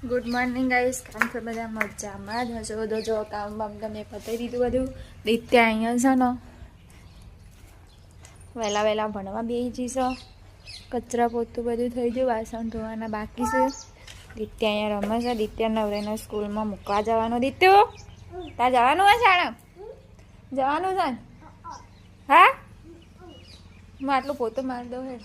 Good morning guys. કામ પર બધા મજામાં જ હશો. બધો જો કામ બામ તમે પતાવી દીધું બધું. દિત્યા અહીંયા છે ને વહેલા વહેલા ભણવા બેસી જઈશો. કચરા પોતું બધું થઈ ગયું, વાસણ ધોવાના બાકી છે. દિત્યા અહીંયા રમે છે. દિત્યા નવરેને સ્કૂલમાં મૂકવા જવાનું. દિત્યો ત્યાં જવાનું હોય શાળા? જવાનું છે ને? હા, હું આટલું પોતું મારી દઉં હે.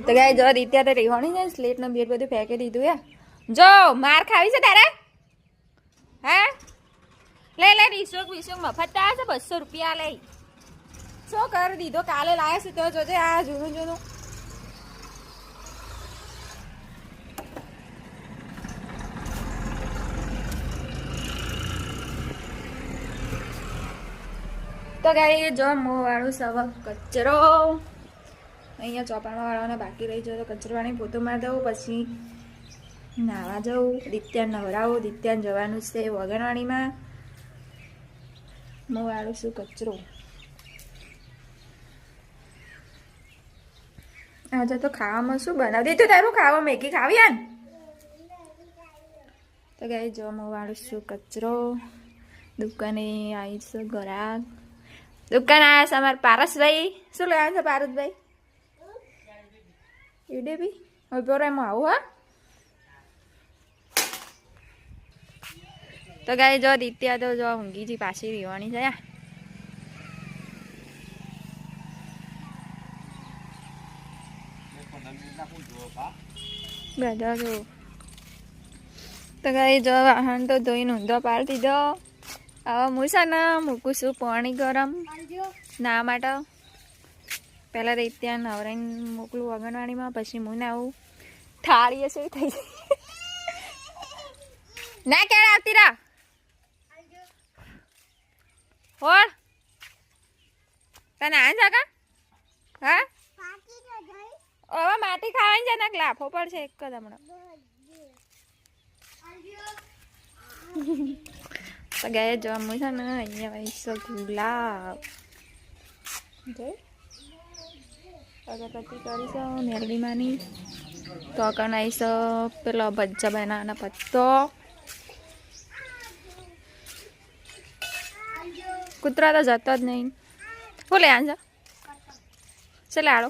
તો ગાય જો દિત્યા તો રહેવાની છે. સ્લેટ નો બેટ બધું ફેંકી દીધું યાર. જો માર ખાવી છે તારે? હા લે લે, રીસોક વિસોક મફત આવે છે. 200 રૂપિયા લઈ. શું કરી દીધો? કાલે લાયા છે તો જોજે. આ જૂનું જૂનું તો ગાય જો મોં વાળું સવા કચરો અહીંયા ચોપામાં વાળવાના બાકી રહી જાય તો કચરો વાળી પોતું મારી દઉં. પછી નાવા જવું, દિત્યા નવરાવું. દિત્યા જવાનું છે વગનવાણીમાં. મોં વાળું શું કચરો. આજે તો ખાવામાં શું બનાવી દીધું તારું? ખાવા મેગી ખાવી આન? તો ગાય જો મોં વાળું શું કચરો. દુકાને આવી છે ગ્રાહક. દુકાન આવ્યા છે અમારા પારસભાઈ. શું લેવાનું છે પારસભાઈ? એડે બી હવે એમાં આવું. હા તો ગાય જો દિત્યા તો જો ઊંઘીજી પાછી રહેવાની છે. બધા જો તો ગાય જો વાહન તો ધોઈને ઊંધો પાડી દીધો. હવે હું છે ને મૂકું છું પાણી ગરમ ના માટે. પહેલાં દિત્યા નવરાઈને મોકલું આંગણવાડીમાં, પછી હું ના આવું. થાળી હશે થઈ જાય ના ક્યારે આવતી રા હોળ તને આ જાગા. હા હવે માટી ખાવાની છે ને લાફો પડશે એક જ હમણાં. તો ગયા જમવું છે ને અહીંયા વહીશો ગુલાબ અગરબત્તી કરીશું મેરડીમાંની. તો કણાઈશો પેલો ભజ్જા બનાવવાનો પત્તો. કૂતરા તો જતો જ નહીં. શું લે આંજો ચાલે આડો